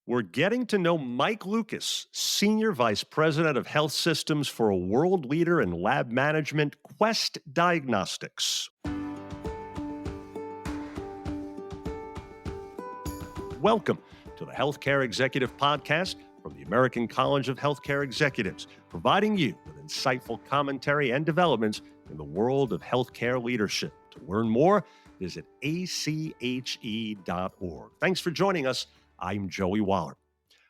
We're getting to know Mike Lukas, Senior Vice President of Health Systems for a world leader in lab management, Quest Diagnostics. Welcome to the Healthcare Executive Podcast from the American College of Healthcare Executives, providing you with insightful commentary and developments in the world of healthcare leadership. To learn more, visit ache.org. Thanks for joining us. I'm Joey Waller.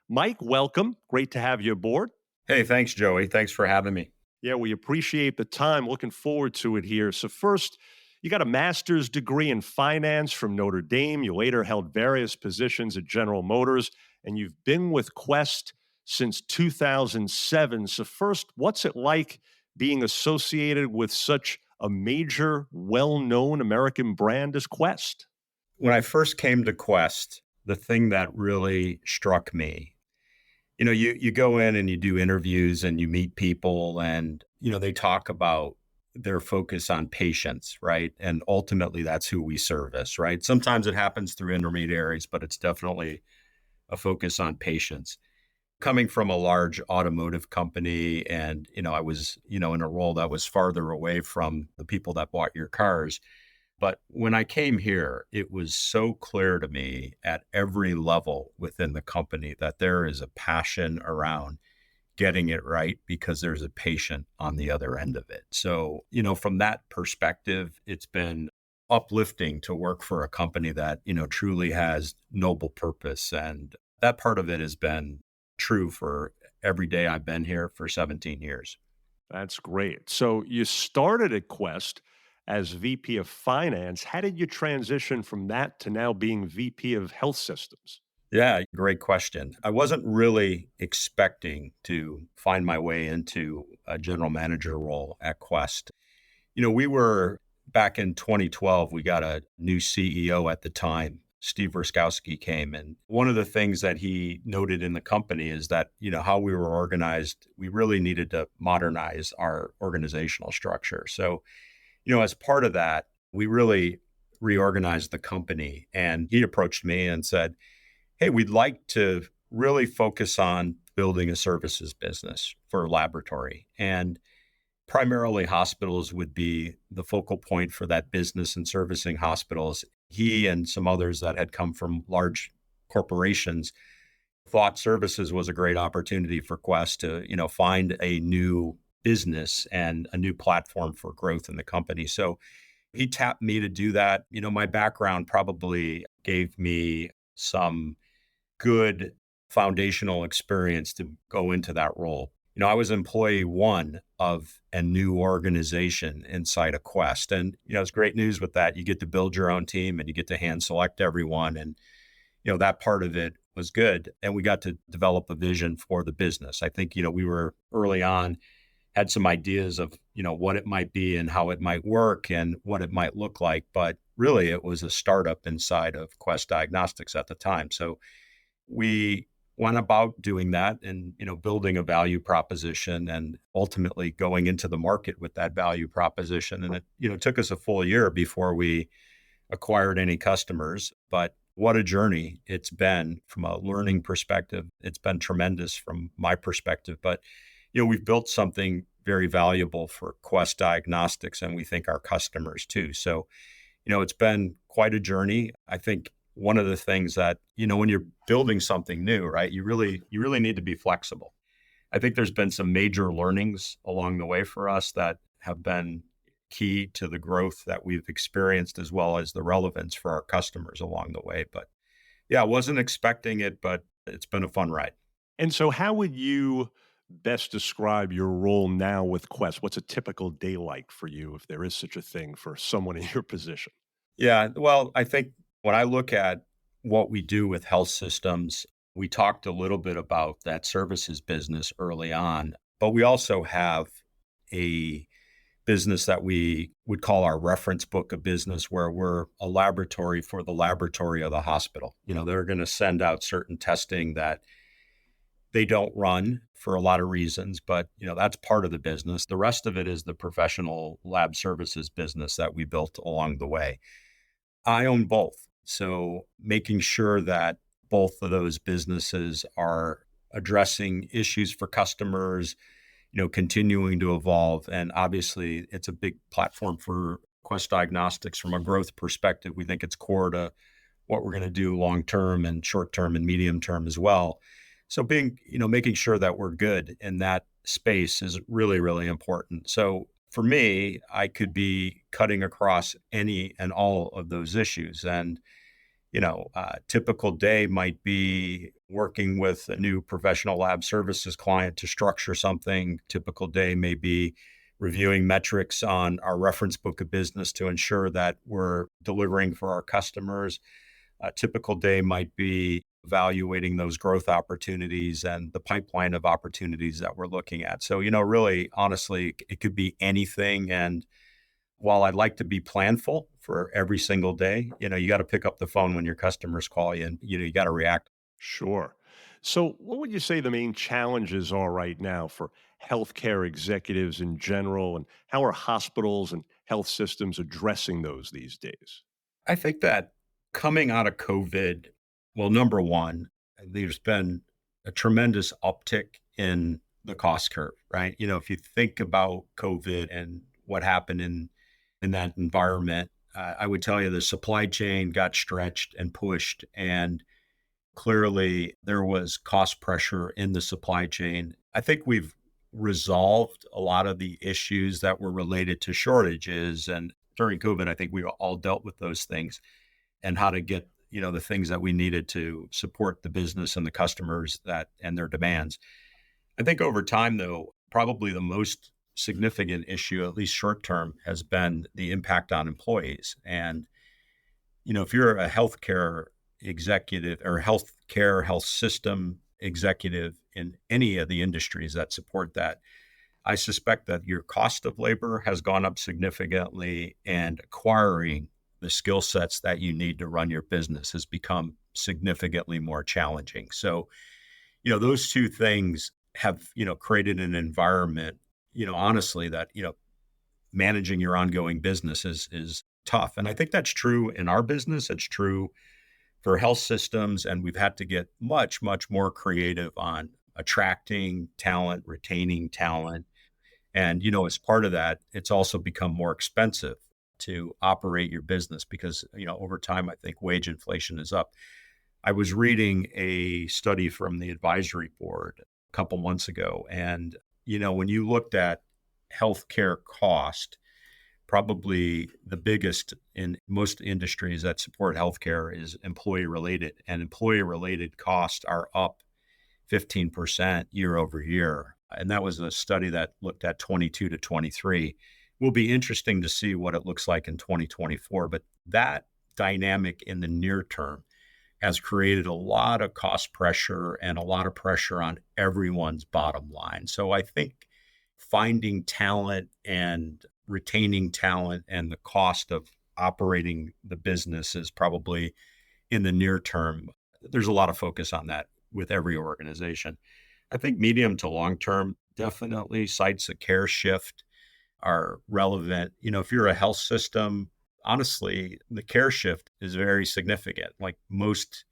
Mike, welcome. Great to have you aboard. Hey, thanks, Joey. Thanks for having me. Yeah, we appreciate the time. Looking forward to it here. So first, you got a master's degree in finance from Notre Dame. You later held various positions at General Motors, and you've been with Quest since 2007. So first, what's it like being associated with such a major, well-known American brand as Quest? When I first came to Quest, the thing that really struck me, you go in and you do interviews and you meet people and, they talk about their focus on patients, right? And ultimately that's who we service, right? Sometimes it happens through intermediaries, but it's definitely a focus on patients. Coming from a large automotive company and, I was, in a role that was farther away from the people that bought your cars. But when I came here, it was so clear to me at every level within the company that there is a passion around getting it right because there's a patient on the other end of it. So, from that perspective, it's been uplifting to work for a company that, truly has noble purpose. And that part of it has been true for every day I've been here for 17 years. That's great. So you started at Quest as VP of Finance. How did you transition from that to now being VP of Health Systems? Yeah, great question. I wasn't really expecting to find my way into a general manager role at Quest. We were back in 2012, we got a new CEO at the time. Steve Ruskowski came. And one of the things that he noted in the company is that, how we were organized, we really needed to modernize our organizational structure. So, as part of that, we really reorganized the company. And he approached me and said, hey, we'd like to really focus on building a services business for laboratory. And primarily hospitals would be the focal point for that business and servicing hospitals. He and some others that had come from large corporations thought services was a great opportunity for Quest to, find a new business and a new platform for growth in the company. So he tapped me to do that. My background probably gave me some good foundational experience to go into that role. I was employee one of a new organization inside of Quest. And, it's great news with that. You get to build your own team and you get to hand select everyone. And, that part of it was good. And we got to develop a vision for the business. I think, we were early on, had some ideas of, what it might be and how it might work and what it might look like. But really, it was a startup inside of Quest Diagnostics at the time. So we went about doing that and, building a value proposition and ultimately going into the market with that value proposition. And it, took us a full year before we acquired any customers. But what a journey it's been from a learning perspective. It's been tremendous from my perspective. But, we've built something very valuable for Quest Diagnostics and we think our customers too. So, it's been quite a journey. I think one of the things that, when you're building something new, right, you really need to be flexible. I think there's been some major learnings along the way for us that have been key to the growth that we've experienced as well as the relevance for our customers along the way. But yeah, I wasn't expecting it, but it's been a fun ride. And so how would you best describe your role now with Quest? What's a typical day like for you, if there is such a thing for someone in your position? Yeah, well, I think when I look at what we do with health systems, we talked a little bit about that services business early on, but we also have a business that we would call our reference book of business, where we're a laboratory for the laboratory of the hospital. They're going to send out certain testing that they don't run for a lot of reasons, but that's part of the business. The rest of it is the professional lab services business that we built along the way. I own both. So making sure that both of those businesses are addressing issues for customers, continuing to evolve. And obviously, it's a big platform for Quest Diagnostics from a growth perspective. We think it's core to what we're going to do long term and short term and medium term as well. So making sure that we're good in that space is really, really important. So for me, I could be cutting across any and all of those issues. And typical day might be working with a new professional lab services client to structure something. Typical day may be reviewing metrics on our reference book of business to ensure that we're delivering for our customers. A typical day might be evaluating those growth opportunities and the pipeline of opportunities that we're looking at. So, really, honestly, it could be anything. And while I'd like to be planful for every single day, you got to pick up the phone when your customers call you and, you got to react. Sure. So, what would you say the main challenges are right now for healthcare executives in general, and how are hospitals and health systems addressing those these days? I think that coming out of COVID, well, number one, there's been a tremendous uptick in the cost curve, right? If you think about COVID and what happened in that environment, I would tell you the supply chain got stretched and pushed, and clearly there was cost pressure in the supply chain. I think we've resolved a lot of the issues that were related to shortages. And during COVID, I think we all dealt with those things and how to get, the things that we needed to support the business and the customers that and their demands. I think over time, though, probably the most significant issue, at least short term, has been the impact on employees. And, if you're a healthcare executive or health system executive in any of the industries that support that, I suspect that your cost of labor has gone up significantly, and acquiring the skill sets that you need to run your business has become significantly more challenging. So, those two things have, created an environment, honestly, that, managing your ongoing business is tough. And I think that's true in our business. It's true for health systems. And we've had to get much, much more creative on attracting talent, retaining talent. And, as part of that, it's also become more expensive to operate your business because, over time, I think wage inflation is up. I was reading a study from the advisory board a couple months ago. And, when you looked at healthcare cost, probably the biggest in most industries that support healthcare is employee related, and employee related costs are up 15% year over year. And that was a study that looked at 22 to 23. Will be interesting to see what it looks like in 2024. But that dynamic in the near term has created a lot of cost pressure and a lot of pressure on everyone's bottom line. So I think finding talent and retaining talent and the cost of operating the business is probably in the near term. There's a lot of focus on that with every organization. I think medium to long term, definitely sites of care shift are relevant. If you're a health system, honestly, the care shift is very significant. Like most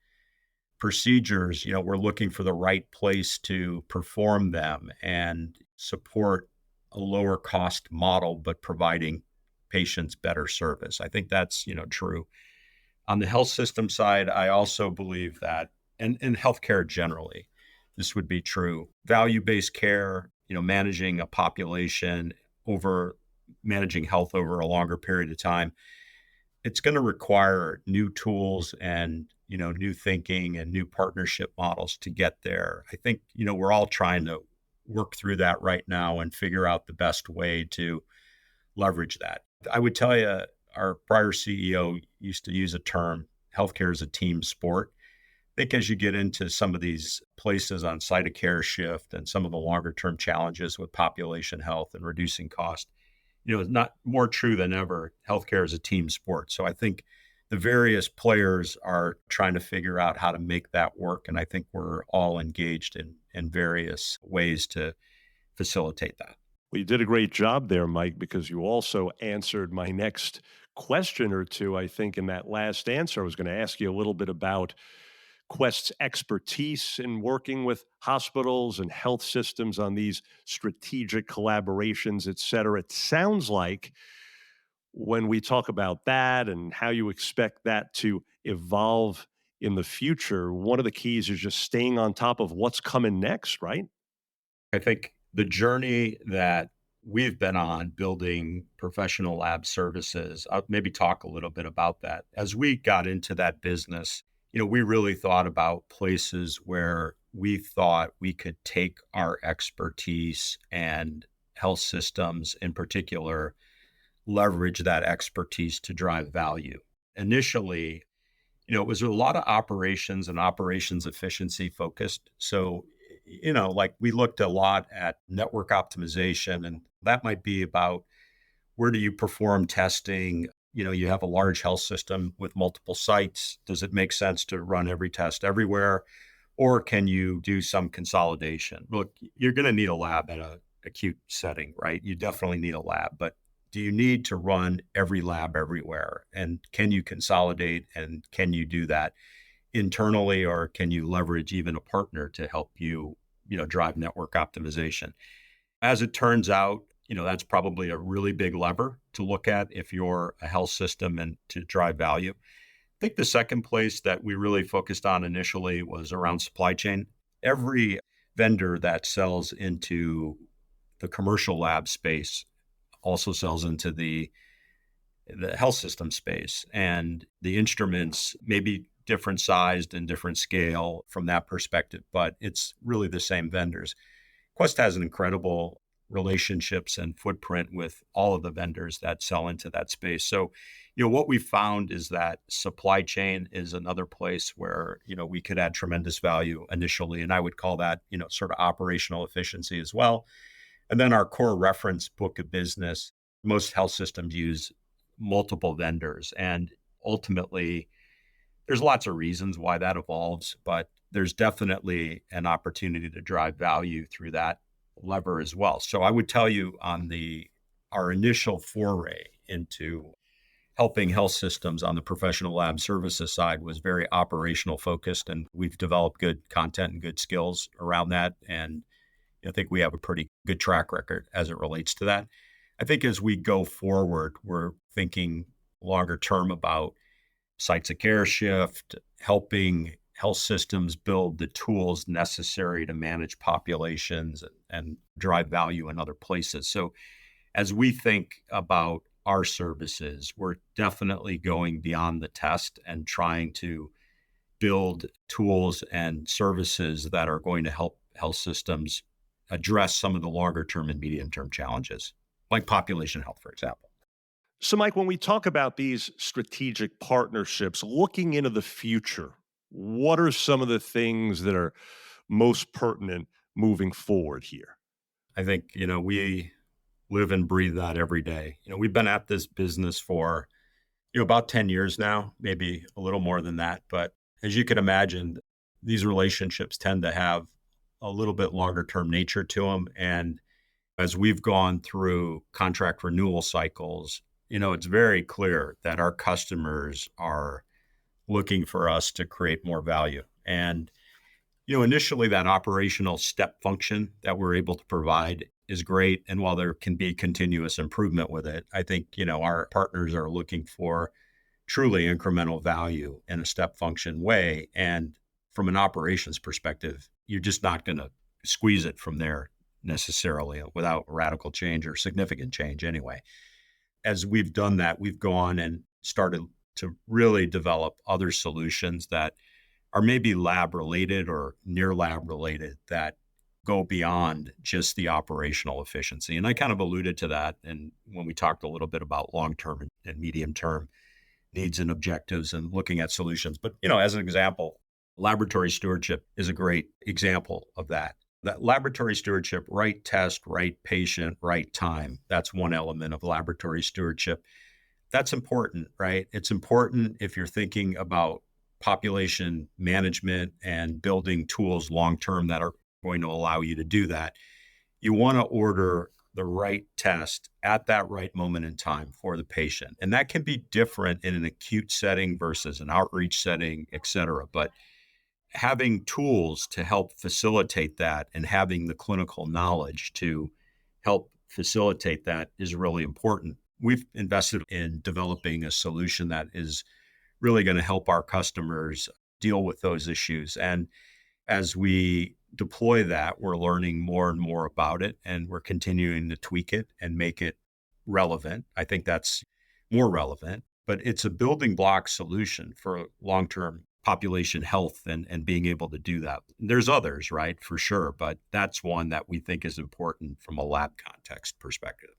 procedures, we're looking for the right place to perform them and support a lower cost model, but providing patients better service. I think that's, true. On the health system side, I also believe that, and in healthcare generally, this would be true. Value-based care, managing a population over managing health over a longer period of time, it's going to require new tools and, new thinking and new partnership models to get there. I think, we're all trying to work through that right now and figure out the best way to leverage that. I would tell you, our prior CEO used to use a term, healthcare is a team sport. I think as you get into some of these places on site of care shift and some of the longer term challenges with population health and reducing cost, it's not more true than ever. Healthcare is a team sport. So I think the various players are trying to figure out how to make that work. And I think we're all engaged in various ways to facilitate that. Well, you did a great job there, Mike, because you also answered my next question or two. I think in that last answer, I was going to ask you a little bit about Quest's expertise in working with hospitals and health systems on these strategic collaborations, et cetera. It sounds like when we talk about that and how you expect that to evolve in the future, one of the keys is just staying on top of what's coming next, right? I think the journey that we've been on building professional lab services, I'll maybe talk a little bit about that. As we got into that business, we really thought about places where we thought we could take our expertise and health systems in particular leverage that expertise to drive value. Initially, it was a lot of operations and operations efficiency focused. So, like we looked a lot at network optimization, and that might be about where do you perform testing? You have a large health system with multiple sites. Does it make sense to run every test everywhere? Or can you do some consolidation? Look, you're going to need a lab at a acute setting, right? You definitely need a lab, but do you need to run every lab everywhere? And can you consolidate and can you do that internally, or can you leverage even a partner to help you, drive network optimization? As it turns out, that's probably a really big lever to look at if you're a health system and to drive value. I think the second place that we really focused on initially was around supply chain. Every vendor that sells into the commercial lab space also sells into the health system space, and the instruments may be different sized and different scale from that perspective, but it's really the same vendors. Quest has an incredible relationships and footprint with all of the vendors that sell into that space. So, what we found is that supply chain is another place where, we could add tremendous value initially. And I would call that, sort of operational efficiency as well. And then our core reference book of business, most health systems use multiple vendors. And ultimately, there's lots of reasons why that evolves, but there's definitely an opportunity to drive value through that lever as well. So I would tell you on our initial foray into helping health systems on the professional lab services side was very operational focused, and we've developed good content and good skills around that. And I think we have a pretty good track record as it relates to that. I think as we go forward, we're thinking longer term about sites of care shift, helping health systems build the tools necessary to manage populations and drive value in other places. So as we think about our services, we're definitely going beyond the test and trying to build tools and services that are going to help health systems address some of the longer term and medium term challenges, like population health, for example. So, Mike, when we talk about these strategic partnerships, looking into the future, what are some of the things that are most pertinent moving forward here? I think, we live and breathe that every day. We've been at this business for, about 10 years now, maybe a little more than that. But as you can imagine, these relationships tend to have a little bit longer term nature to them. And as we've gone through contract renewal cycles, it's very clear that our customers are looking for us to create more value. And, initially that operational step function that we're able to provide is great. And while there can be continuous improvement with it, I think, our partners are looking for truly incremental value in a step function way. And from an operations perspective, you're just not going to squeeze it from there necessarily without radical change or significant change anyway. As we've done that, we've gone and started to really develop other solutions that are maybe lab related or near lab related that go beyond just the operational efficiency. And I kind of alluded to that. And when we talked a little bit about long-term and medium-term needs and objectives and looking at solutions. But, as an example, laboratory stewardship is a great example of that. That laboratory stewardship, right test, right patient, right time. That's one element of laboratory stewardship. That's important, right? It's important if you're thinking about population management and building tools long-term that are going to allow you to do that. You want to order the right test at that right moment in time for the patient. And that can be different in an acute setting versus an outreach setting, et cetera. But having tools to help facilitate that and having the clinical knowledge to help facilitate that is really important. We've invested in developing a solution that is really going to help our customers deal with those issues. And as we deploy that, we're learning more and more about it, and we're continuing to tweak it and make it relevant. I think that's more relevant, but it's a building block solution for long term population health and being able to do that. There's others, right? For sure. But that's one that we think is important from a lab context perspective.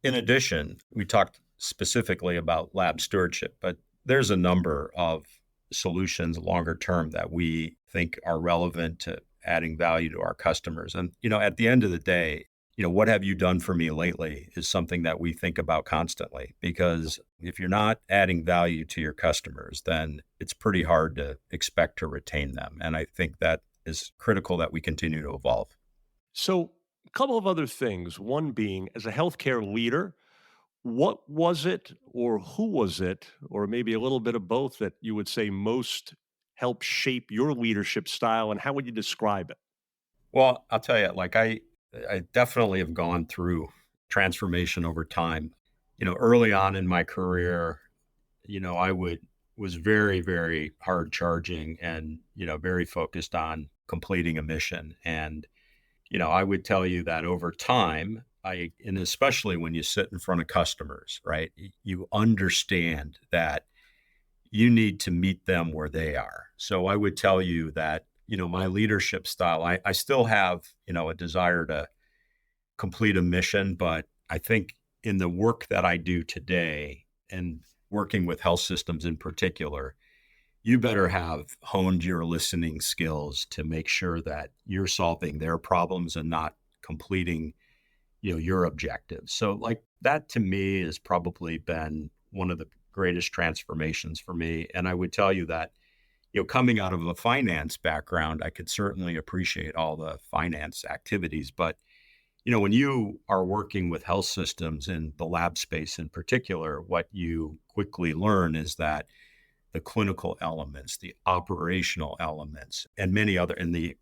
In addition, we talked specifically about lab stewardship, but there's a number of solutions longer term that we think are relevant to adding value to our customers. And, at the end of the day, what have you done for me lately is something that we think about constantly, because if you're not adding value to your customers, then it's pretty hard to expect to retain them. And I think that is critical that we continue to evolve. So, a couple of other things. One being, as a healthcare leader, what was it or who was it, or maybe a little bit of both, that you would say most helped shape your leadership style, and how would you describe it? Well, I'll tell you, like I definitely have gone through transformation over time. Early on in my career, I was very, very hard charging and, very focused on completing a mission. And, I would tell you that over time, and especially when you sit in front of customers, right? You understand that you need to meet them where they are. So I would tell you that, my leadership style, I still have, a desire to complete a mission, but I think in the work that I do today and working with health systems in particular, you better have honed your listening skills to make sure that you're solving their problems and not completing, your objectives. So like that to me has probably been one of the greatest transformations for me. And I would tell you that, coming out of a finance background, I could certainly appreciate all the finance activities, but when you are working with health systems in the lab space in particular, what you quickly learn is that the clinical elements, the operational elements, and many other, and the,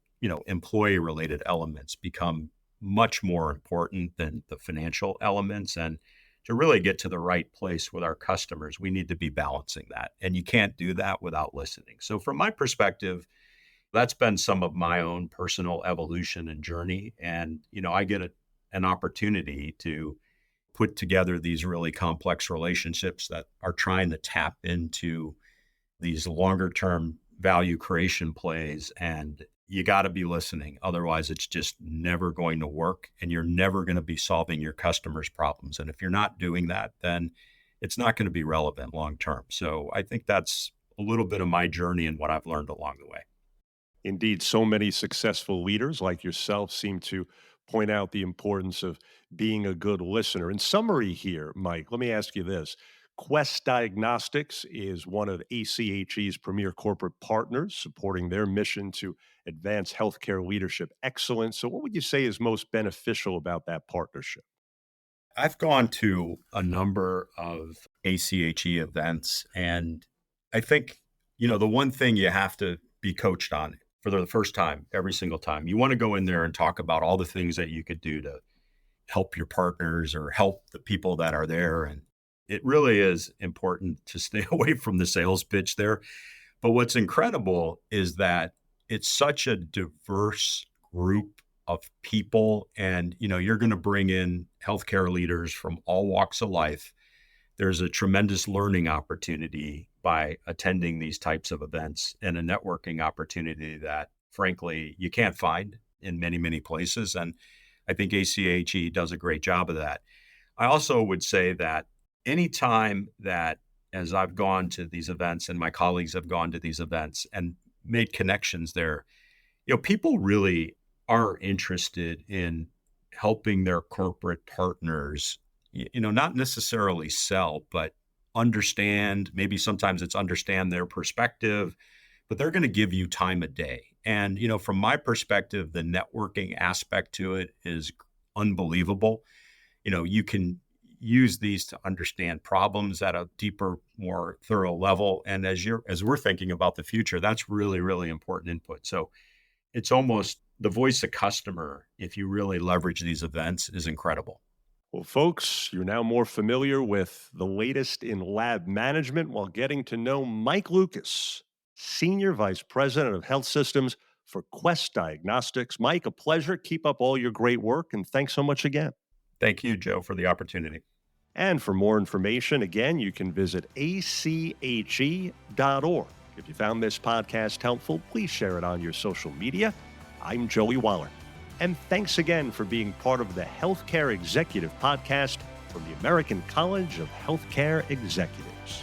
employee related elements become much more important than the financial elements. And to really get to the right place with our customers, we need to be balancing that. And you can't do that without listening. So from my perspective, that's been some of my own personal evolution and journey. And, I get an opportunity to put together these really complex relationships that are trying to tap into these longer term value creation plays. And you got to be listening. Otherwise, it's just never going to work. And you're never going to be solving your customers' problems. And if you're not doing that, then it's not going to be relevant long term. So I think that's a little bit of my journey and what I've learned along the way. Indeed, so many successful leaders like yourself seem to point out the importance of being a good listener. In summary, here, Mike, let me ask you this. Quest Diagnostics is one of ACHE's premier corporate partners, supporting their mission to advance healthcare leadership excellence. So, what would you say is most beneficial about that partnership? I've gone to a number of ACHE events, and I think, the one thing you have to be coached on for the first time, every single time, you want to go in there and talk about all the things that you could do to help your partners or help the people that are there. And it really is important to stay away from the sales pitch there. But what's incredible is that it's such a diverse group of people. And, you're going to bring in healthcare leaders from all walks of life. There's a tremendous learning opportunity by attending these types of events and a networking opportunity that, frankly, you can't find in many, many places. And I think ACHE does a great job of that. I also would say that anytime that, as I've gone to these events and my colleagues have gone to these events and made connections there, people really are interested in helping their corporate partners, not necessarily sell, but understand, maybe sometimes it's understand their perspective, but they're going to give you time of day. And, from my perspective, the networking aspect to it is unbelievable. You can use these to understand problems at a deeper, more thorough level. And as we're thinking about the future, that's really, really important input. So it's almost the voice of customer, if you really leverage these events, is incredible. Well, folks, you're now more familiar with the latest in lab management while getting to know Mike Lukas, Senior Vice President of Health Systems for Quest Diagnostics. Mike, a pleasure. Keep up all your great work, and thanks so much again. Thank you, Joe, for the opportunity. And for more information, again, you can visit ache.org. If you found this podcast helpful, please share it on your social media. I'm Joey Waller. And thanks again for being part of the Healthcare Executive Podcast from the American College of Healthcare Executives.